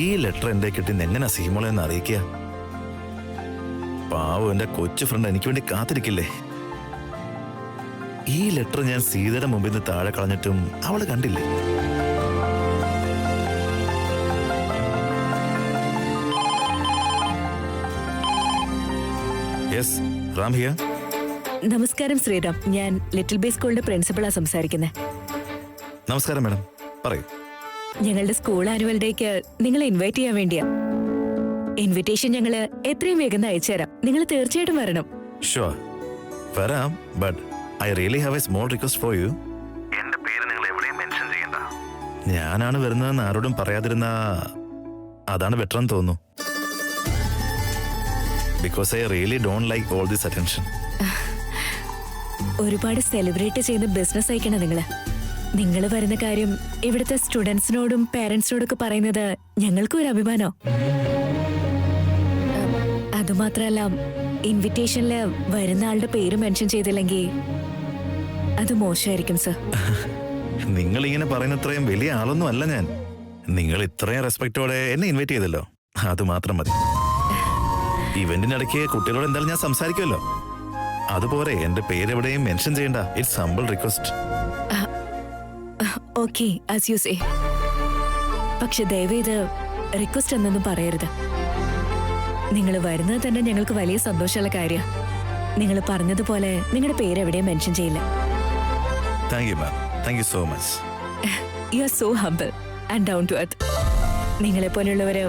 ഈ ലെറ്റർ എന്റെ കിട്ടി എങ്ങനെ സീമോളെ എന്ന് അറിയിക്കുക? പാവം എന്റെ കൊച്ചു ഫ്രണ്ട് എനിക്ക് വേണ്ടി കാത്തിരിക്കില്ലേ? ഈ ലെറ്റർ ഞാൻ സീതയുടെ മുമ്പിൽ നിന്ന് താഴെ കളഞ്ഞിട്ടും അവള് കണ്ടില്ലേ? Yes, Ram here. നമസ്കാരം ശ്രീറാം, ഞാൻ ലിറ്റിൽ ബേ സ്കൂളിന്റെ പ്രിൻസിപ്പളാ സംസാരിക്കുന്നത്. നമസ്കാരം മാഡം, പറയൂ. ഞങ്ങളുടെ സ്കൂൾ ആനുവൽ ഡേക്ക് നിങ്ങളെ ഇൻവൈറ്റ് ചെയ്യാൻ വേണ്ടിയാ. ഇൻവിറ്റേഷൻ ഞങ്ങള് എത്രയും വേഗം അയച്ചു തരാം. നിങ്ങൾ തീർച്ചയായിട്ടും വരണം. ഷുവർ, വരാം. But I really have A small request for you. എന്റെ പേര് നിങ്ങൾ എവിടെയും മെൻഷൻ ചെയ്യണ്ട. ഞാനാണ് വരുന്നതെന്ന് ആരോടും പറയാതിരുന്ന അതാണ് ബെറ്റർ എന്ന് തോന്നുന്നു. Because I really don't like all this attention. ഒരുപാട് സെലിബ്രേറ്റ് ചെയ്യുന്ന ബിസിനസ് അയക്കണം നിങ്ങള്. നിങ്ങൾ വരുന്ന കാര്യം ഇവിടുത്തെ സ്റ്റുഡൻസിനോടും പേരൻസിനോടൊക്കെ പറയുന്നത് ഞങ്ങൾക്കും ഒരു അഭിമാനോ. അതുമാത്രല്ല, ഇൻവിറ്റേഷനില് വരുന്ന ആളുടെ പേര് മെൻഷൻ ചെയ്തില്ലെങ്കിൽ അത് മോശമായിരിക്കും സർ. നിങ്ങൾ ഇങ്ങനെ പറയുന്നത്രയും വലിയ ആളൊന്നും അല്ല ഞാൻ. നിങ്ങൾ ഇത്രയും റെസ്പെക്റ്റോടെ എന്നെ ഇൻവൈറ്റ് ചെയ്തല്ലോ, അത് മാത്രം മതി. ഇവന്റിനിടയ്ക്ക് കുട്ടികളോട് എന്തായാലും ഞാൻ സംസാരിക്കുമല്ലോ, അതുപോലെ എന്റെ പേര് എവിടെയും മെൻഷൻ ചെയ്യണ്ട. It's humble request. Okay, as you say. പക്ഷെ ദയവേത് റിക്വസ്റ്റ് എന്നൊന്നും പറയരുത്. നിങ്ങൾ വരുന്നത് തന്നെ ഞങ്ങൾക്ക് വലിയ സന്തോഷമുള്ള കാര്യമാണ്. നിങ്ങൾ പറഞ്ഞതുപോലെ നിങ്ങളുടെ പേര് എവിടെയും മെൻഷൻ ചെയ്യില്ല. Thank you ma'am, thank you so much. You are so humble and down to earth. നിങ്ങളെ പോലെയുള്ളവര്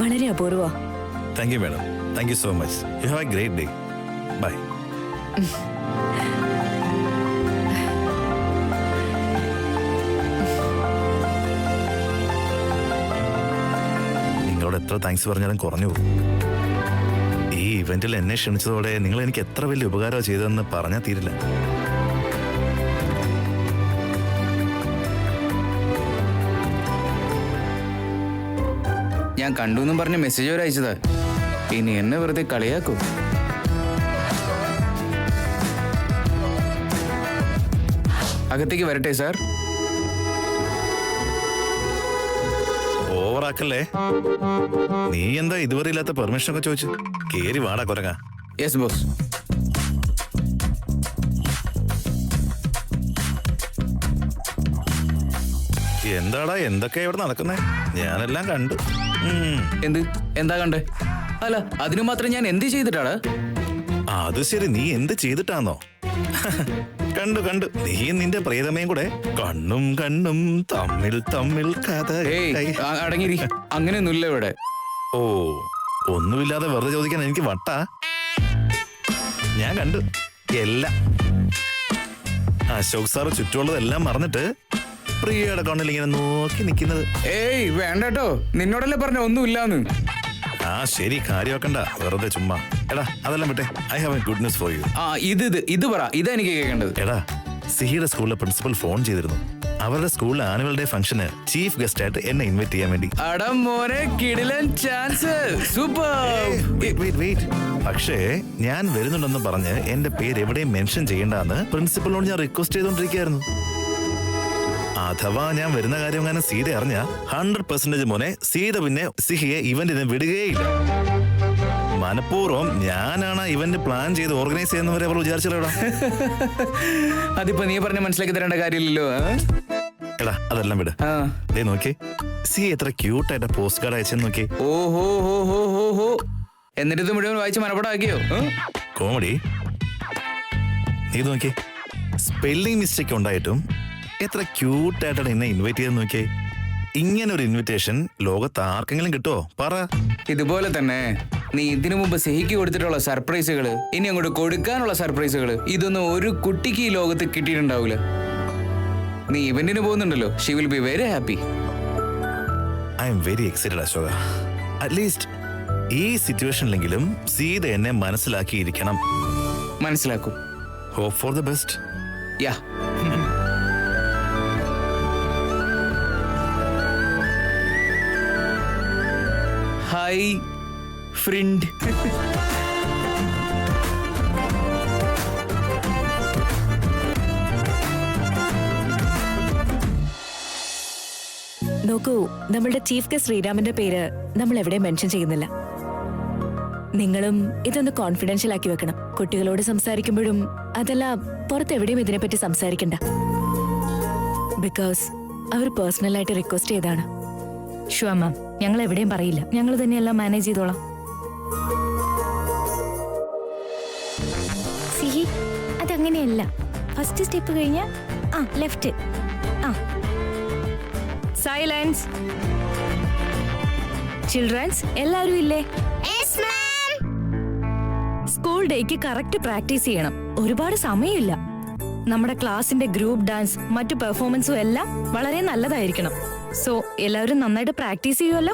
വളരെ അപൂർവമാണ്. Thank you madam, thank you so much. You have a great day. Bye. നിങ്ങളോട് എത്ര താങ്ക്സ് പറഞ്ഞാലും കുറഞ്ഞു പോകും. ഈ ഇവന്റിൽ എന്നെ ക്ഷണിച്ചതോടെ നിങ്ങൾ എനിക്ക് എത്ര വലിയ ഉപകാരമാണ് ചെയ്തതെന്ന് പറഞ്ഞാൽ തീരില്ല. ഞാൻ കണ്ടു എന്നും പറഞ്ഞ മെസ്സേജ് വരെ അയച്ചതാ. ഇനി എന്നെ വെറുതെ കളിയാക്കൂ. അകത്തേക്ക് വരട്ടെ സാർ? ഓവറാക്കല്ലേ. നീ എന്താ ഇതുവരെ ഇല്ലാത്ത പെർമിഷൻ ഒക്കെ ചോദിച്ചു? കേറി വാടാ കൊരങ്ങ. Yes boss. എന്താടാ എന്തൊക്കെയാ ഇവിടെ നടക്കുന്നേ? ഞാനെല്ലാം കണ്ടു. എന്താ കണ്ടേ? അല്ല, അതിനു മാത്രം ഞാൻ എന്ത് ചെയ്തിട്ടാണ്? അത് ശരി, നീ എന്ത് ചെയ്തിട്ടാന്നോ? കണ്ടു കണ്ടു, നീ നിന്റെ പ്രിയതമയും കൂടെ കണ്ണും കണ്ണും തമ്മിൽ തമ്മിൽ കഥ. അടങ്ങിരി, അങ്ങനെയൊന്നുമില്ല ഇവിടെ. ഓ, ഒന്നുമില്ലാതെ വെറുതെ ചോദിക്കാൻ എനിക്ക് വട്ടാ. ഞാൻ കണ്ടു എല്ലാം. അശോക് സാറ് ചുറ്റുമുള്ളതെല്ലാം മറന്നിട്ട് പ്രിയയുടെ കണ്ണിൽ ഇങ്ങനെ നോക്കി നിൽക്കുന്നത്. ഏയ് വേണ്ടട്ടോ, നിന്നോടല്ലേ പറഞ്ഞ ഒന്നുമില്ലാന്ന്. ആ ശരി, കാര്യമാക്കണ്ട, വെറുതെ ചുമ്മാ. എടാ അതെല്ലാം വിട്ടെ. I have a good news for you. ഇത് പറ, ഇതാ എനിക്ക് കേൾക്കേണ്ടത്. എടാ, സിഹിയുടെ സ്കൂളിലെ പ്രിൻസിപ്പൽ ഫോൺ ചെയ്തിരുന്നു. അവരുടെ സ്കൂളിലെ ആനുവൽ ഡേ ഫംഗ്ഷന് ചീഫ് ഗസ്റ്റ് ആയിട്ട് എന്നെ ഇൻവൈറ്റ് ചെയ്യാൻ വേണ്ടി. പക്ഷേ ഞാൻ വരുന്നുണ്ടെന്ന് പറഞ്ഞ് എന്റെ പേര് എവിടെയും മെൻഷൻ ചെയ്യണ്ടെന്ന് പ്രിൻസിപ്പലിനോട് ഞാൻ റിക്വസ്റ്റ് ചെയ്തോണ്ടിരിക്കുകയായിരുന്നു. അഥവാ ഞാൻ വരുന്ന കാര്യം അങ്ങനെ സീത അറിഞ്ഞ 100% മോനെ സീത പിന്നെ സിഹിയെ ഇവന്റിനെ വിടുകയില്ല. മനഃപൂർവ്വം ഞാനാണ് ഇവന്റ് പ്ലാൻ ചെയ്ത് ഓർഗനൈസ് ചെയ്യുന്നവരെ അവർ വിചാരിച്ചല്ലോടാ. അതിപ്പോ നീ പറഞ്ഞ മനസ്സിലാക്കി തരേണ്ട കാര്യമില്ലല്ലോ. എടാ അതെല്ലാം വിട്. ദേ നോക്കി, സി എത്ര ക്യൂട്ടായിട്ട് പോസ്റ്റ് കാർഡ് അയച്ചെന്ന് നോക്കി. ഓഹോ, എന്നിട്ട് ഇത് മുഴുവൻ വായിച്ച് മനപ്പാടാക്കിയോ? കോമഡി. നീ നോക്കി, സ്പെല്ലിംഗ് മിസ്റ്റേക്ക് ഉണ്ടായിട്ടും എത്ര ക്യൂട്ടായിട്ടാണ് എന്നെ ഇൻവൈറ്റ് ചെയ്ത് നോക്കിയേ. ഇങ്ങനെ ഒരു ഇൻവിറ്റേഷൻ ലോകത്ത് ആർക്കെങ്കിലും കിട്ടുമോ? പറ. ഇതുപോലെ തന്നെ നീ ഇതിനു മുമ്പ് സിഹിക്ക് കൊടുത്തിട്ടുള്ള സർപ്രൈസുകള്, ഇനി അങ്ങോട്ട് കൊടുക്കാനുള്ള സർപ്രൈസുകള്, ഇതൊന്നും ഒരു കുട്ടിക്ക് ഈ ലോകത്ത് കിട്ടിയിട്ടുണ്ടാവൂല. നീ ഇവന്റിന് പോകുന്നുണ്ടല്ലോ, she will be very happy. I am very excited Ashoka. At least ഈ സിറ്റുവേഷനിലെങ്കിലും സീത എന്നെ മനസ്സിലാക്കിയിരിക്കണം. മനസ്സിലാക്കും. Hope for the best. Yeah. Hi friend. നോക്കൂ, നമ്മളുടെ ചീഫ് ഗസ്റ്റ് ശ്രീരാമന്റെ പേര് നമ്മൾ എവിടെയും മെൻഷൻ ചെയ്യുന്നില്ല. നിങ്ങളും ഇതൊന്ന് കോൺഫിഡൻഷ്യൽ ആക്കി വെക്കണം. കുട്ടികളോട് സംസാരിക്കുമ്പോഴും അതല്ല പുറത്തെവിടെയും ഇതിനെപ്പറ്റി സംസാരിക്കണ്ട. ബിക്കോസ് അവർ പേഴ്സണലായിട്ട് റിക്വസ്റ്റ് ചെയ്താണ്. ഷുവർ മാം, ഞങ്ങൾ എവിടെയും പറയില്ല. ഞങ്ങൾ തന്നെയെല്ലാം മാനേജ് ചെയ്തോളാം. സിഹി, അതങ്ങനെയല്ല. ഫസ്റ്റ് സ്റ്റെപ്പ് കഴിഞ്ഞ ലെഫ്റ്റ്. സൈലൻസ്. ചിൽഡ്രൻസ് എല്ലാവരും ഇല്ലേ? സ്കൂൾ ഡേക്ക് കറക്റ്റ് പ്രാക്ടീസ് ചെയ്യണം. ഒരുപാട് സമയമില്ല. നമ്മുടെ ക്ലാസിന്റെ ഗ്രൂപ്പ് ഡാൻസ് മറ്റു പെർഫോമൻസും എല്ലാം വളരെ നല്ലതായിരിക്കണം. സോ എല്ലാവരും നന്നായിട്ട് പ്രാക്ടീസ് ചെയ്യുമല്ലോ?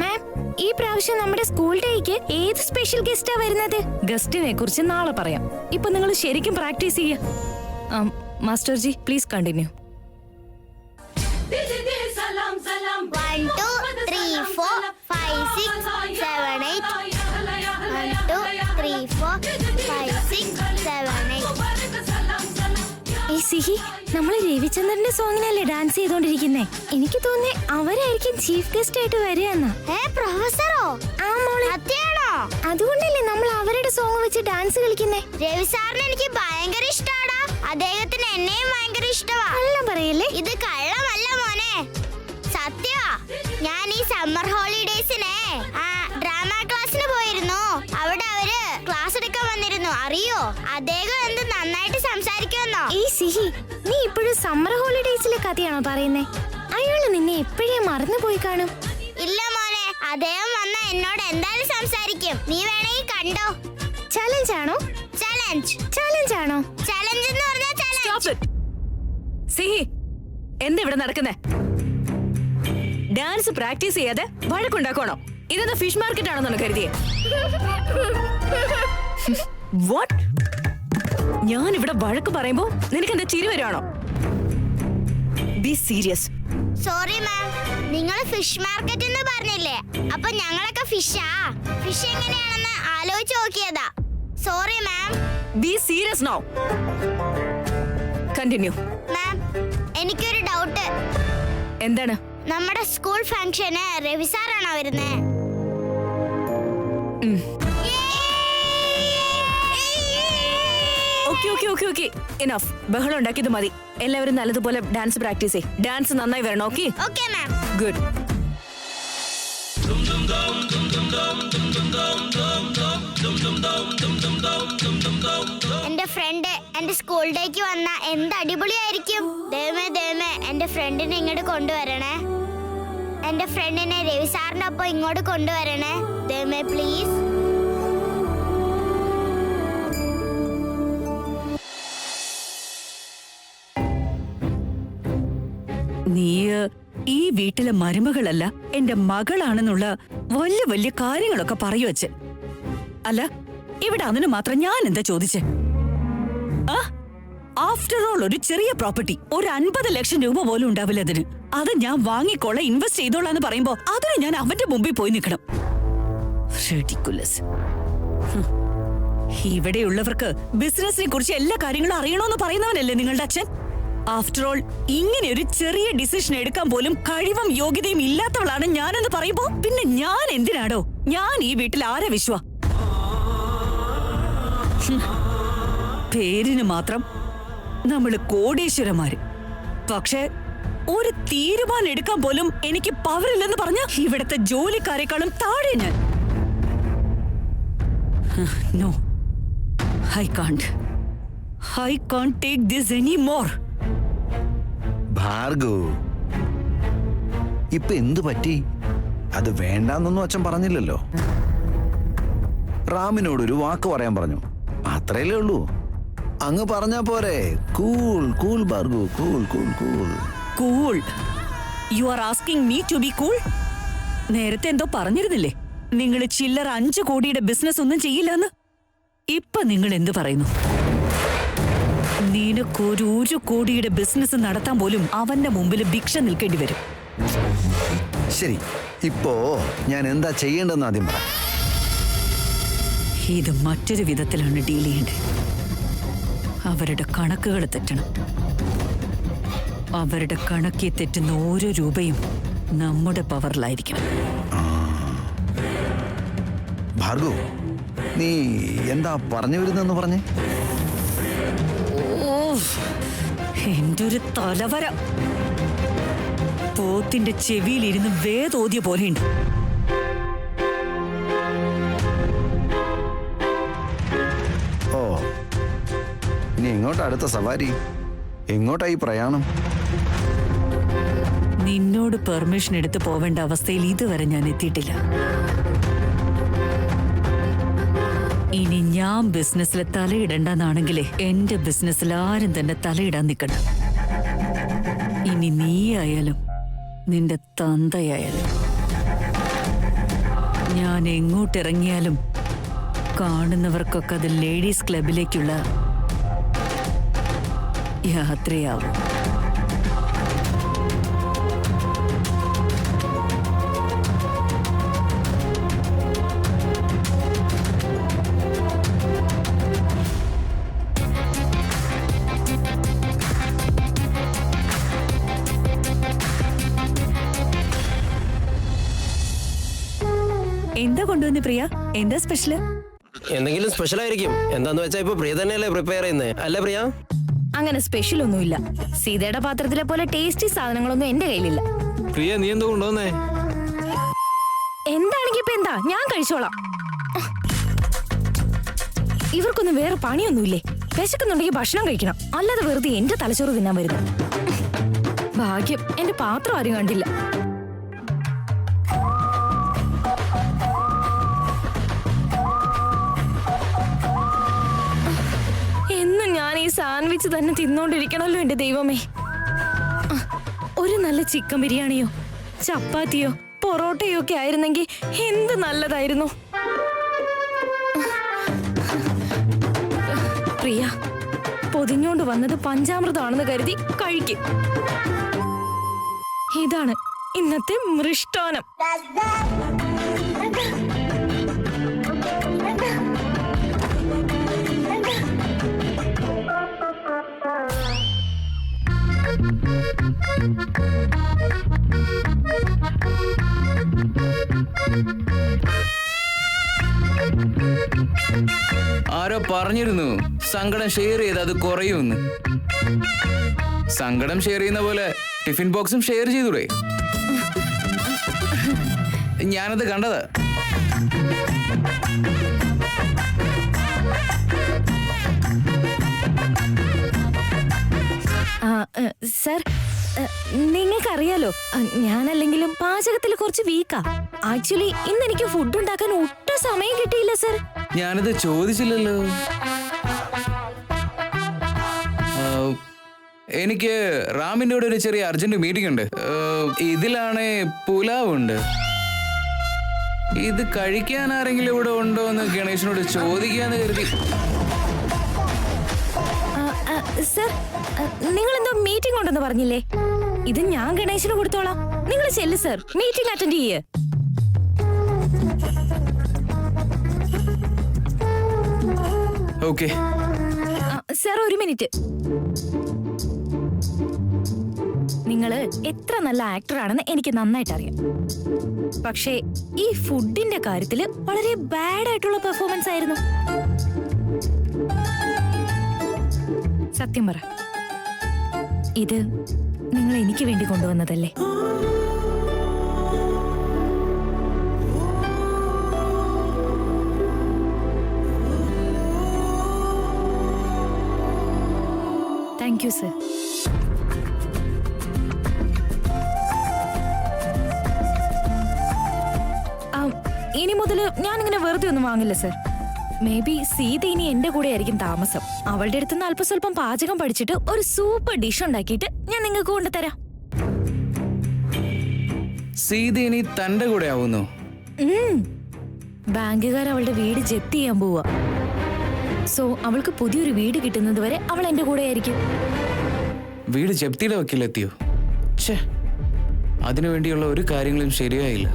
മാം, ഈ പ്രാവശ്യം നമ്മുടെ സ്കൂൾ ഡേക്ക് ഏത് സ്പെഷ്യൽ ഗസ്റ്റാ വരുന്നത്? ഗസ്റ്റിനെ കുറിച്ച് നാളെ പറയാം. ഇപ്പൊ നിങ്ങൾ ശരിക്കും പ്രാക്ടീസ് ചെയ്യുക. Master G, please continue. 1 2 3 4 5 6 7 8 1 2 3 4 5 6 7 8. സിഹി, നമ്മൾ രവിചന്ദ്രന്റെ സോങ്ങിനല്ലേ ഡാൻസ് ചെയ്തോണ്ടിരിക്കുന്നേ? എനിക്ക് തോന്നി അവരായിരിക്കും ചീഫ് ഗസ്റ്റ് ആയിട്ട് വരികയെന്നാ. പ്രൊഫസറോ? ആ മോളെ, സത്യാണോ? അതുകൊണ്ടല്ലേ നമ്മൾ അവരുടെ സോങ് വെച്ച് ഡാൻസ് കളിക്കുന്നേ. രവി സാറിന് എനിക്ക് ഭയങ്കര ഇഷ്ടാടാ. അദ്ദേഹത്തിന് എന്നെയും ഭയങ്കര ഇഷ്ടമാ. കള്ളം പറയല്ലേ? ഇത് കള്ളമല്ല മോനെ, സത്യമാ. ഞാൻ ഈ സമ്മർ ഹോളിഡേസിനെ ഡ്രാമ ക്ലാസ്സിന് പോയിരുന്നു. അവിടെ അവര് ക്ലാസ് എടുക്കാൻ വന്നിരുന്നു. അറിയോ, അദ്ദേഹം എന്ത് നന്നായിട്ട് സംസാരിക്കുമെന്നോ. ഈ സിഹി, നീ ഇപ്പോഴും സമ്മർ ഹോളിഡേസിലെ കഥയാണോ പറയുന്നേ? അയാള് നിന്നെ എപ്പോഴേ മറന്നുപോയി കാണും. ഇല്ല മോനെ, അദ്ദേഹം വന്ന എന്നോട് എന്തായാലും സംസാരിക്കും. നീ വേണമെങ്കിൽ കണ്ടോ. ചലഞ്ച് ആണോ? ചലഞ്ച്. ചലഞ്ച് ആണോ? ചലഞ്ച് എന്ന് പറഞ്ഞാൽ Stop it. സിഹി, എന്താ ഇവിടെ നടക്കുന്നേ? ഡാൻസ് പ്രാക്ടീസ് ചെയ്യാതെ വഴക്കുണ്ടാക്കണോ? ഇതെന്താ ഫിഷ് മാർക്കറ്റ് ആണെന്നാണ് കരുതിയേ? വാട്ട്? ഞാൻ ഇവിടെ വഴക്ക് പറയുമ്പോ നിനക്ക് എന്താ ചിരി വരുവാണോ? Be serious. സോറി മാം, നിങ്ങൾ ഫിഷ് മാർക്കറ്റ് എന്ന് പറഞ്ഞില്ലേ? അപ്പൊ ഞങ്ങളൊക്കെ ഫിഷാ. ഫിഷ് എങ്ങനെയാണെന്ന് ആലോചിച്ച് നോക്കിയതാ. Sorry ma'am. Be serious now. Continue. Ma'am, എനിക്കൊരു ഡൗട്ട്. എന്താണ്? നമ്മുടെ സ്കൂൾ ഫംഗ്ഷന് രവി സാറാണോ വരുന്നേ? Okay, enough. ബഹളം ഉണ്ടാക്കിയത് മതി. എല്ലാവരും നല്ലതുപോലെ ഡാൻസ് പ്രാക്ടീസ് ചെയ്യ്. ഡാൻസ് നന്നായി വരണം. ഓക്കെ? Okay ma'am. ഗുഡ്. എന്റെ ഫ്രണ്ട് എന്റെ സ്കൂൾ ഡേക്ക് വന്ന എന്ത് അടിപൊളിയായിരിക്കും. ദൈവമേ, എന്റെ ഫ്രണ്ടിനെ ഇങ്ങോട്ട് കൊണ്ടുവരണേ. എന്റെ ഫ്രണ്ടിനെ രവി സാറിന്റെ ഒപ്പം ഇങ്ങോട്ട് കൊണ്ടുവരണേ. ദൈവമേ, പ്ലീസ്. നീ ഈ വീട്ടിലെ മരുമകളല്ല, എന്റെ മകളാണെന്നുള്ള വലിയ വലിയ കാര്യങ്ങളൊക്കെ പറയൂ അച്ഛൻ. അല്ല, ഇവിടെ അതിന് മാത്രം ഞാൻ എന്താ ചോദിച്ചേ? ആഫ്റ്റർ ഓൾ ഒരു ചെറിയ പ്രോപ്പർട്ടി, ഒരു 50 ലക്ഷം രൂപ പോലും ഉണ്ടാവില്ല അതിന്. അത് ഞാൻ വാങ്ങിക്കോളാം, ഇൻവെസ്റ്റ് ചെയ്തോളാന്ന് പറയുമ്പോ അതിന് ഞാൻ അവന്റെ മുമ്പിൽ പോയി നിൽക്കണം. ഇവിടെയുള്ളവർക്ക് ബിസിനസിനെ കുറിച്ച് എല്ലാ കാര്യങ്ങളും അറിയണോന്ന് പറയുന്നവനല്ലേ നിങ്ങളുടെ അച്ഛൻ? ആഫ്റ്റർ ഓൾ ഇങ്ങനെ ഒരു ചെറിയ ഡിസിഷൻ എടുക്കാൻ പോലും കഴിവും യോഗ്യതയും ഇല്ലാത്തവളാണ് ഞാനെന്ന് പറയുമ്പോ പിന്നെ ഞാൻ എന്തിനാടോ? ഞാൻ ഈ വീട്ടിൽ ആരെ വിശ്വാ? പേരിന് മാത്രം നമ്മള് കോടീശ്വരന്മാര്, പക്ഷെ ഒരു തീരുമാനം എടുക്കാൻ പോലും എനിക്ക് പവറില്ലെന്ന് പറഞ്ഞ ഇവിടത്തെ ജോലിക്കാരെക്കാളും താഴെ ഞാൻ. No, I can't take this anymore. Bhargav, ഇപ്പൊ എന്തു പറ്റി? അത് വേണ്ടാന്നൊന്നും അച്ഛൻ പറഞ്ഞില്ലല്ലോ. റാമിനോടൊരു വാക്ക് പറയാൻ പറഞ്ഞു, അത്രയല്ലേ ഉള്ളൂ. അങ്ങ് പറഞ്ഞാ പോരെ? Cool Bhargav, cool? You are asking me to be cool? നേരത്തെ എന്തോ പറഞ്ഞിരുന്നില്ലേ നിങ്ങൾ ചില്ലറ 5 കോടിയുടെ ബിസിനസ് ഒന്നും ചെയ്യില്ലെന്ന്? ഇപ്പൊ നിങ്ങൾ എന്ത് പറയുന്നു? നിനക്കൊരു 1 കോടിയുടെ ബിസിനസ് നടത്താൻ പോലും അവന്റെ മുമ്പിൽ ഭിക്ഷ നിൽക്കേണ്ടി വരും. ശരി, ഇപ്പോ ഞാൻ എന്താ ചെയ്യേണ്ടെന്ന് ആദ്യം പറ. ഇത് മറ്റൊരു വിധത്തിലാണ് ഡീൽ ചെയ്യേണ്ടത്. അവരുടെ കണക്കുകൾ തെറ്റണം. അവരുടെ കണക്കി തെറ്റുന്ന ഓരോ രൂപയും നമ്മുടെ പവറിലായിരിക്കണം. ഭാർഗവ്, നീ എന്താ പറഞ്ഞു വരുന്നെന്ന് പറഞ്ഞേ? എന്റെ ഒരു തലവര പോത്തിന്റെ ചെവിയിലിരുന്ന് വേദോദ്യ പോലെയുണ്ട്. ഓ, ഇനി എങ്ങോട്ടാ അടുത്ത സവാരി? എങ്ങോട്ടായി പ്രയാണം? നിന്നോട് പെർമിഷൻ എടുത്ത് പോവേണ്ട അവസ്ഥയിൽ ഇതുവരെ ഞാൻ എത്തിയിട്ടില്ല. ഇനി ഞാൻ ബിസിനസ്സിൽ തലയിടണ്ടെന്നാണെങ്കിലേ എന്റെ ബിസിനസ്സിൽ ആരും തന്നെ തലയിടാൻ നിൽക്കണ്ട. ഇനി നീ ആയാലും നിന്റെ തന്തയായാലും ഞാൻ എങ്ങോട്ടിറങ്ങിയാലും കാണുന്നവർക്കൊക്കെ അത് ലേഡീസ് ക്ലബിലേക്കുള്ള യാത്രയാവും. എന്താ കൊണ്ടുവന്ന് പ്രിയ? എന്താ സ്പെഷ്യല്? എന്തെങ്കിലും സ്പെഷ്യൽ ആയിരിക്കും. എന്താന്ന് വെച്ചാ ഇപ്പൊ പ്രിയ തന്നെയല്ലേ പ്രിപ്പയർ ചെയ്യുന്നേ, അല്ലേ പ്രിയ? അങ്ങനെ സ്പെഷ്യൽ ഒന്നുമില്ല. സീതയുടെ പാത്രത്തിലെ പോലെ ടേസ്റ്റി സാധനങ്ങളൊന്നും എന്റെ കയ്യിലില്ല. പ്രിയ, നീ എന്തോ കൊണ്ടുവന്നേ? എന്താണെങ്കി ഇപ്പൊ എന്താ, ഞാൻ കഴിച്ചോളാം. ഇവർക്കൊന്നും വേറെ പണിയൊന്നുമില്ലേ? വിശക്കുന്നുണ്ടെങ്കിൽ ഭക്ഷണം കഴിക്കണം, അല്ലാതെ വെറുതെ എന്റെ തലച്ചോറ് തിന്നാൻ വരുന്നു. ഭാഗ്യം എന്റെ പാത്രം ആരും കണ്ടില്ല. എന്നും ഞാൻ ഈ സാൻഡ്വിച്ച് തന്നെ തിന്നോണ്ടിരിക്കണല്ലോ എന്റെ ദൈവമേ. ഒരു നല്ല ചിക്കൻ ബിരിയാണിയോ ചപ്പാത്തിയോ പൊറോട്ടയോ ഒക്കെ ആയിരുന്നെങ്കിൽ എന്ത് നല്ലതായിരുന്നു. പ്രിയ, പൊതിഞ്ഞോണ്ട് വന്നത് പഞ്ചാമൃതമാണെന്ന് കരുതി കഴിക്കും. ഇതാണ് ഇന്നത്തെ മൃഷ്ടാനം. ആരോ പറഞ്ഞിരുന്നു സങ്കടം ഷെയർ ചെയ്ത് അത് കുറയുമെന്ന്. സങ്കടം ഷെയർ ചെയ്യുന്ന പോലെ ടിഫിൻ ബോക്സും ഷെയർ ചെയ്തൂടെ? ഞാനത് കണ്ടതാ. സർ, നിങ്ങൾക്കറിയാലോ ഞാനല്ലെങ്കിലും പാചകത്തിൽ കുറച്ച് വീക്കാ. ആക്ച്വലി ഇന്ന് എനിക്ക് ഫുഡ് ഉണ്ടാക്കാൻ ഒട്ടും സമയം കിട്ടിയില്ല സർ. ഞാനത് ചോദിച്ചില്ലല്ലോ. എനിക്ക് റാമിന്റെ കൂടെ ഒരു ചെറിയ അർജന്റ് മീറ്റിംഗ് ഉണ്ട്. ഇതിലാണ് പുലാവ് ഉണ്ട്. ഇത് കഴിക്കാൻ ആരെങ്കിലും ഇവിടെ ഉണ്ടോ എന്ന് ഗണേശനോട് ചോദിക്കാന്ന് കരുതി. സർ, നിങ്ങൾ എന്തോ മീറ്റിംഗ് ഉണ്ടെന്ന് പറഞ്ഞില്ലേ? ഇത് ഞാൻ ഗണേശന് കൊടുത്തോളാം. നിങ്ങൾ ചെല്ലു സർ, മീറ്റിംഗ് അറ്റൻഡ് ചെയ്യേ. ഓക്കെ സർ, ഒരു മിനിറ്റ്. നിങ്ങള് എത്ര നല്ല ആക്ടർ ആണെന്ന് എനിക്ക് നന്നായിട്ട് അറിയാം. പക്ഷേ ഈ ഫുഡിന്റെ കാര്യത്തില് വളരെ ബാഡ് ആയിട്ടുള്ള പെർഫോമൻസ് ആയിരുന്നു. സത്യം പറ, ഇത് നിങ്ങൾ എനിക്ക് വേണ്ടി കൊണ്ടുവന്നതല്ലേ? Thank you sir. ഇനി മുതല് ഞാനിങ്ങനെ വെറുതെ ഒന്നും വാങ്ങില്ല സർ. മേ ബി സീത ഇനി എന്റെ കൂടെ ആയിരിക്കും താമസം. അവളുടെ അടുത്തുനിന്ന് അല്പസ്വല്പം പാചകം പഠിച്ചിട്ട് ഒരു സൂപ്പർ ഡിഷ് ഉണ്ടാക്കിയിട്ട് ഞാൻ നിങ്ങൾക്ക് കൊണ്ടുതരാം. സീത ഇനി തന്റെ കൂടെ ആവുന്നു? ബാങ്കുകാർ അവളുടെ വീട് ജപ്തി ചെയ്യാൻ പോവാ. സോ അവൾക്ക് പുതിയൊരു വീട് കിട്ടുന്നത് വരെ അവൾ എന്റെ കൂടെ ആയിരിക്കും. വീട് ജപ്തിയുടെ വക്കീലെത്തിയോ? ഛേ, അതിനുവേണ്ടിയുള്ള ഒരു കാര്യങ്ങളും ശരിയായില്ല.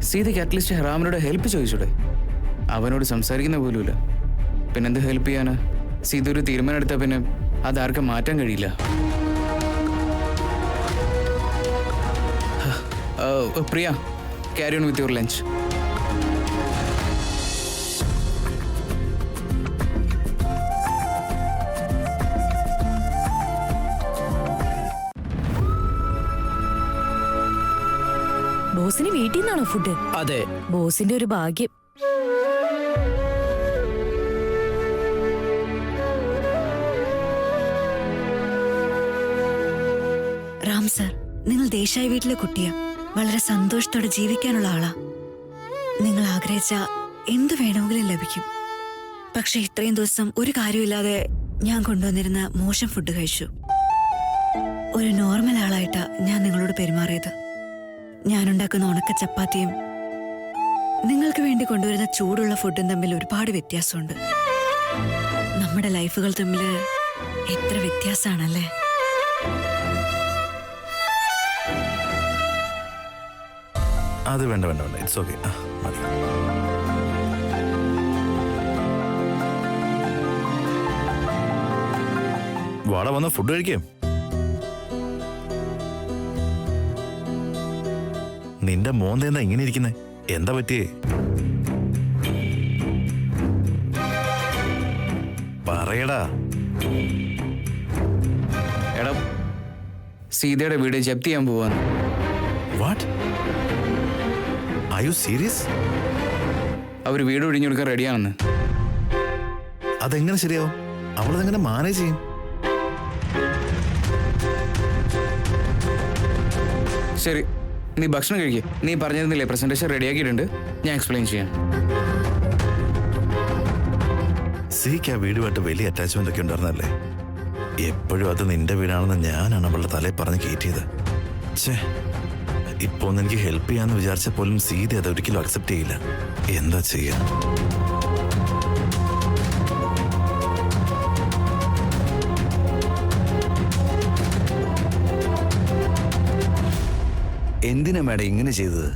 സീതയ്ക്ക് അറ്റ്ലീസ്റ്റ് റാമിനോട് ഹെൽപ്പ് ചോദിച്ചൂടെ? അവനോട് സംസാരിക്കുന്ന പോലുമില്ല. പിന്നെന്ത് ഹെൽപ്പ് ചെയ്യാനാ? സീത ഒരു തീരുമാനം എടുത്താ പിന്നെ അതാർക്കും മാറ്റാൻ കഴിയില്ല. Priya, carry on with your lunch. ബോസിന് വീട്ടിൽ നിന്നാണോ ഫുഡ്? അതെ. ബോസിന്റെ ഒരു ഭാഗ്യം. റാം സർ, നിങ്ങൾ ദേശായി വീട്ടിലെ കുട്ടിയാ. വളരെ സന്തോഷത്തോടെ ജീവിക്കാനുള്ള ആളാ. നിങ്ങൾ ആഗ്രഹിച്ച എന്തു വേണമെങ്കിലും ലഭിക്കും. പക്ഷെ ഇത്രയും ദിവസം ഒരു കാര്യമില്ലാതെ ഞാൻ കൊണ്ടുവന്നിരുന്ന മോശം ഫുഡ് കഴിച്ചു. ഒരു നോർമൽ ആളായിട്ടാ ഞാൻ നിങ്ങളോട് പെരുമാറിയത്. ഞാനുണ്ടാക്കുന്ന ഉണക്ക ചപ്പാത്തിയും നിങ്ങൾക്ക് വേണ്ടി കൊണ്ടുവരുന്ന ചൂടുള്ള ഫുഡും തമ്മിൽ ഒരുപാട് വ്യത്യാസമുണ്ട്. നമ്മുടെ ലൈഫുകൾ തമ്മിൽ എത്ര വ്യത്യാസമാണല്ലേ. അത് വേണ്ട വേണ്ട വേണ്ട, ഇറ്റ്സ് ഓക്കെ. മതി. വാട വന്ന് ഫുഡ് കഴിക്കാം. നിന്റെ മോന്ത എന്താ ഇങ്ങനെ ഇരിക്കുന്നേ? എന്താ പറ്റിയേ? പറയടാ. എടാ, സീതയുടെ വീട് ജപ്തി ചെയ്യാൻ പോവാണ്. വാട്ട്? Are you serious? അവർ വീട് ഒഴിഞ്ഞു കൊടുക്കാൻ റെഡിയാണെന്ന്. അതെങ്ങനെ ശരിയാവും? അവളതെങ്ങനെ മാനേജ് ചെയ്യും? ശരി, നീ ഭക്ഷണം കഴിക്കുക. നീ പറഞ്ഞിരുന്നില്ലേ പ്രസന്റേഷൻ റെഡിയാക്കിയിട്ടുണ്ട്, ഞാൻ എക്സ്പ്ലെയിൻ ചെയ്യാം. സിക്ക് ആ വീടുമായിട്ട് വലിയ അറ്റാച്ച്മെന്റ് ഒക്കെ ഉണ്ടായിരുന്നല്ലേ? എപ്പോഴും അത് നിന്റെ വീടാണെന്ന് ഞാനാണ് അവളുടെ തലയിൽ പറഞ്ഞ് കയറ്റിയത്. ഛേ, ഇപ്പൊ ഒന്ന് എനിക്ക് ഹെൽപ്പ് ചെയ്യാന്ന് വിചാരിച്ച പോലും സീത അത് ഒരിക്കലും അക്സെപ്റ്റ് ചെയ്യില്ല. എന്താ ചെയ്യാ? എന്തിനാ മാഡം ഇങ്ങനെ ചെയ്തത്?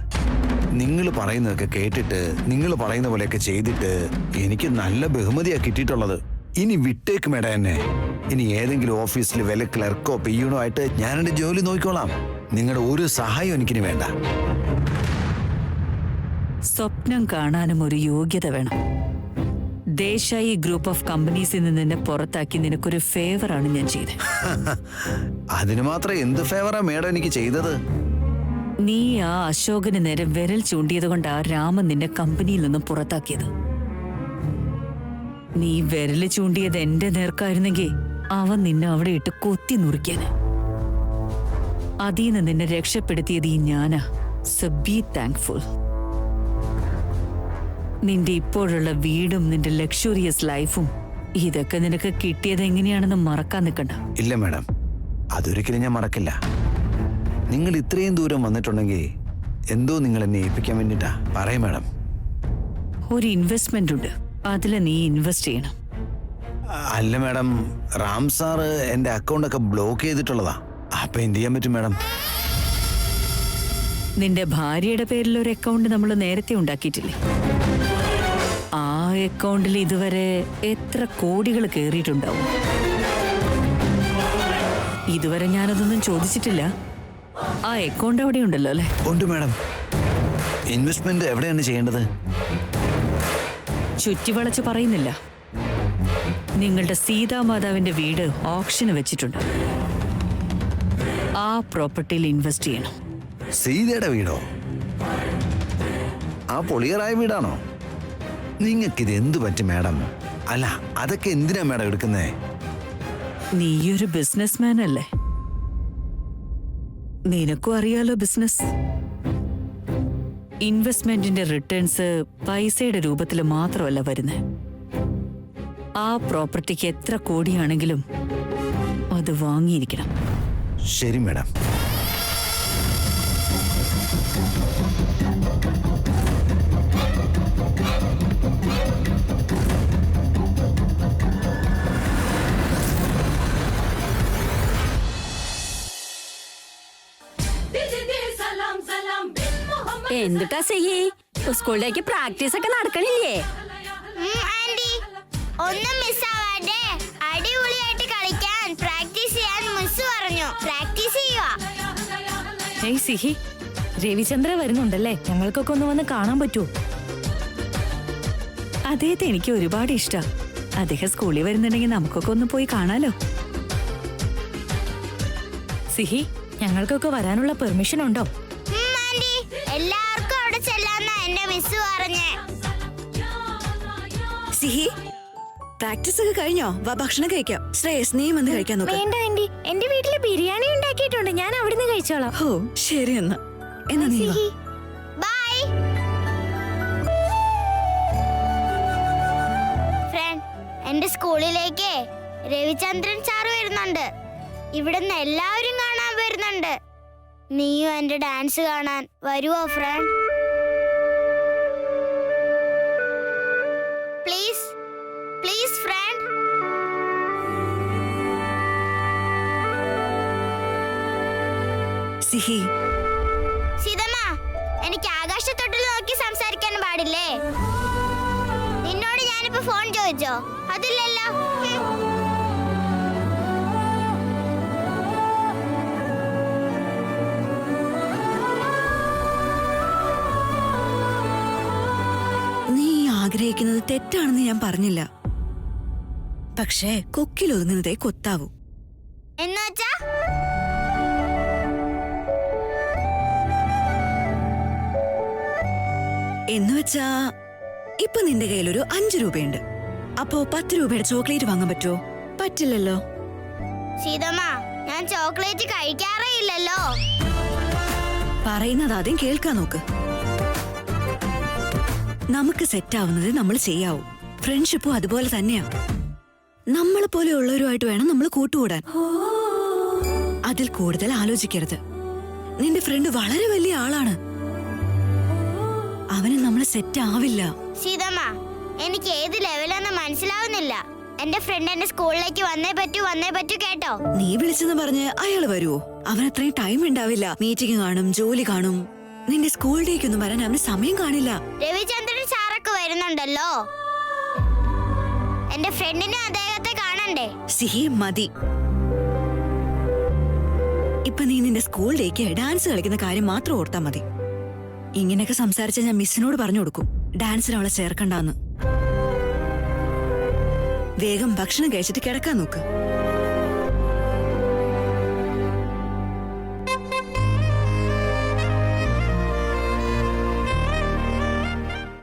നിങ്ങൾ പറയുന്നതൊക്കെ കേട്ടിട്ട് നിങ്ങൾ പറയുന്ന പോലെയൊക്കെ ചെയ്തിട്ട് എനിക്ക് നല്ല ബഹുമതിയാ കിട്ടിയിട്ടുള്ളത്. ഇനി വിട്ടേക്ക് മേഡം എന്നെ. ഇനി ഏതെങ്കിലും ഓഫീസിൽ വല്ല ക്ലർക്കോ പിയൂണോ ആയിട്ട് ഞാൻ എൻ്റെ ജോലി നോക്കിക്കോളാം. നിങ്ങളുടെ ഒരു സഹായം എനിക്കിനി വേണ്ട. സ്വപ്നം കാണാനും ഒരു യോഗ്യത വേണം. ദേശായി ഗ്രൂപ്പ് ഓഫ് കമ്പനീസിൽ നിന്ന് നിന്നെ പുറത്താക്കി നിനക്കൊരു ഫേവറാണ് ഞാൻ ചെയ്തത്. അതിന് മാത്രം എന്ത് ഫേവറാ മേഡം എനിക്ക് ചെയ്തത്? നീ ആ അശോകന് നേരെ വിരൽ ചൂണ്ടിയത് കൊണ്ട് ആ രാമൻ നിന്നെ കമ്പനിയിൽ നിന്നും പുറത്താക്കിയത്. നീ വിരല് ചൂണ്ടിയത് എന്റെ നേർക്കായിരുന്നെങ്കിൽ അവൻ നിന്നെ അവിടെ ഇട്ട് കൊത്തി നുറുക്കിയന്. അതീന്ന് നിന്നെ രക്ഷപ്പെടുത്തിയത് ഈ ഞാനാ. So be thankful. നിന്റെ ഇപ്പോഴുള്ള വീടും നിന്റെ ലക്ഷറിയസ് ലൈഫും ഇതൊക്കെ നിനക്ക് കിട്ടിയത് എങ്ങനെയാണെന്ന് മറക്കാൻ നിൽക്കണ്ട. ഇല്ല മാഡം, അതൊരിക്കലും ഞാൻ മറക്കില്ല. നിങ്ങൾ ഇത്രയും ദൂരം വന്നിട്ടുണ്ടെങ്കിൽ എന്തോ നിങ്ങൾ എന്നെ ഏൽപ്പിക്കാൻ വേണ്ടിട്ടാ. പറയും മാഡം. ഒരു ഇൻവെസ്റ്റ്മെന്റ് ഉണ്ട്, അതില് നീ ഇൻവെസ്റ്റ് ചെയ്യണം. അല്ല മാഡം, റാം സാറ് എന്റെ അക്കൗണ്ട് ഒക്കെ ബ്ലോക്ക് ചെയ്തിട്ടുള്ളതാ. അപ്പൊ എന്ത് ചെയ്യാൻ പറ്റും മാഡം? നിന്റെ ഭാര്യയുടെ പേരിൽ ഒരു അക്കൗണ്ട് നമ്മൾ നേരത്തെ ഉണ്ടാക്കിയിട്ടില്ലേ? ആ അക്കൗണ്ടിൽ ഇതുവരെ എത്ര കോടികൾ കേറിയിട്ടുണ്ടാവും? ഇതുവരെ ഞാനതൊന്നും ചോദിച്ചിട്ടില്ല. ആ അക്കൗണ്ട് അവിടെ ഉണ്ടല്ലോ അല്ലേ? ഉണ്ട് മാഡം. ഇൻവെസ്റ്റ്മെന്റ് എവിടെയാണ് ചെയ്യേണ്ടത്? ചുറ്റിവളച്ച് പറയുന്നില്ല. നിങ്ങളുടെ സീതാമാതാവിന്റെ വീട് ഓപ്ഷന് വെച്ചിട്ടുണ്ട്. ആ പ്രോപ്പർട്ടിയിൽ ഇൻവെസ്റ്റ് ചെയ്യണം. സീതയുടെ വീടോ? ആ പൊളിയറായ വീടാണോ? നിങ്ങൾക്കിത് എന്തു പറ്റും മാഡം? അല്ല, അതൊക്കെ എന്തിനാ മാഡം എടുക്കുന്നേ? നീയൊരു ബിസിനസ്മാൻ അല്ലേ? നിനക്കും അറിയാലോ ബിസിനസ്. ഇൻവെസ്റ്റ്മെന്റിന്റെ റിട്ടേൺസ് പൈസയുടെ രൂപത്തിൽ മാത്രമല്ല വരുന്നത്. ആ പ്രോപ്പർട്ടിക്ക് എത്ര കോടിയാണെങ്കിലും അത് വാങ്ങിയിരിക്കണം. ശരി മാഡം. എന്തുട്ടാ ചെയ്യേ? സ്കൂളിലേക്ക് പ്രാക്ടീസ് ഒക്കെ നടക്കണില്ലേ? ആന്റി, ഒന്നും മിസ്സാവാതെ അടിപൊളിയായിട്ട് കളിക്കാൻ ഹേയ് സിഹി, രവിചന്ദ്ര വരുന്നുണ്ടല്ലേ? ഞങ്ങൾക്കൊക്കെ ഒന്ന് വന്ന് കാണാൻ പറ്റുമോ? അദ്ദേഹത്തെ എനിക്ക് ഒരുപാട് ഇഷ്ടം. അദ്ദേഹം സ്കൂളിൽ വരുന്നുണ്ടെങ്കിൽ നമുക്കൊക്കെ ഒന്ന് പോയി കാണാലോ. സിഹി, ഞങ്ങൾക്കൊക്കെ വരാനുള്ള പെർമിഷൻ ഉണ്ടോ? ആന്റി, എല്ലാവർക്കും അവിടെ ചെല്ലാന്ന എന്റെ മിസ് പറഞ്ഞേ. സിഹി, പ്രാക്ടീസ് ഒക്കെ കഴിഞ്ഞോ? വാ ഭക്ഷണം കഴിക്കാം. ശ്രേയസ്, നീ വന്ന് കഴിക്കാൻ നോക്ക്. വേണ്ട ആന്റി, എന്റെ വീട്ടില് ബിരിയാണി ഉണ്ടാക്കിയിട്ടുണ്ട്, ഞാൻ അവിടുന്ന് കഴിച്ചോളാം. ഓ ശരി, എന്നാ നീ വാ. Bye friend. എന്റെ സ്കൂളിലേക്ക് രവിചന്ദ്രൻ സാർ വരുന്നുണ്ട്. ഇവിടുന്ന് എല്ലാവരും കാണാൻ വരുന്നുണ്ട്. നീയും എന്റെ ഡാൻസ് കാണാൻ വരുവോ ഫ്രണ്ട്? Please please friend. സിഹി, സീതമ്മ, എനിക്ക് ആകാശത്തൊട്ടിൽ നോക്കി സംസാരിക്കാൻ പാടില്ലേ? നിന്നോട് ഞാനിപ്പോ ഫോൺ ചോദിച്ചോ? അതില്ലല്ലോ. നീ ആഗ്രഹിക്കുന്നത് തെറ്റാണെന്ന് ഞാൻ പറഞ്ഞില്ല. പക്ഷേ കൊക്കിലൊതുങ്ങുന്നതേ കൊത്താവൂ. എന്നുവെച്ചാ എന്നുവെച്ചാ ഇപ്പൊ നിന്റെ കയ്യിലൊരു 5 രൂപയുണ്ട്. അപ്പോ 10 രൂപയുടെ ചോക്ലേറ്റ് വാങ്ങാൻ പറ്റുമോ? പറ്റില്ലല്ലോ. സീതമ്മ, ഞാൻ ചോക്ലേറ്റ് കഴിക്കാറേ ഇല്ലല്ലോ. പറയുന്നത് ആദ്യം കേൾക്കാൻ നോക്ക്. നമുക്ക് സെറ്റ് ആവുന്നത് നമ്മൾ ചെയ്യാവൂ. ഫ്രണ്ട്ഷിപ്പും അതുപോലെ തന്നെയാ. നമ്മളെ പോലെയുള്ളവരുമായിട്ട് വേണം നമ്മൾ കൂട്ടുകൂടാൻ. അതിൽ കൂടുതൽ ആലോചിക്കരുത്. നിന്റെ ഫ്രണ്ട് വളരെ വലിയ ആളാണ്. അവന് നമ്മളെ സെറ്റ് ആവില്ല. സീതമ്മ, എനിക്ക് ഏത് ലെവലാന്ന് മനസ്സിലാവുന്നില്ല. എന്റെ ഫ്രണ്ട് എന്റെ സ്കൂളിലേക്ക് വന്നേ പറ്റൂ കേട്ടോ. നീ വിളിച്ചെന്ന് പറഞ്ഞ് അയാള് വരുവോ? അവനത്രയും ടൈം ഉണ്ടാവില്ല. മീറ്റിംഗ് കാണും, ജോലി കാണും. നിന്റെ സ്കൂൾ ഡേക്കൊന്നും വരാൻ അവന് സമയം കാണില്ല. രവിചന്ദ്രൻ സാറൊക്കെ വരുന്നുണ്ടല്ലോ. എന്റെ ഫ്രണ്ടിനെ അദ്ദേഹത്തെ കാണണ്ടേ? സിഹി, മതി. ഇപ്പൊ നീ നിന്റെ സ്കൂൾ ഡേക്ക് ഡാൻസ് കളിക്കുന്ന കാര്യം മാത്രം ഓർത്താ മതി. ഇങ്ങനെയൊക്കെ സംസാരിച്ച ഞാൻ മിസ്സിനോട് പറഞ്ഞു കൊടുക്കും ഡാൻസിന് അവളെ ചേർക്കണ്ടെന്ന്. വേഗം ഭക്ഷണം കഴിച്ചിട്ട് കിടക്കാൻ നോക്ക്.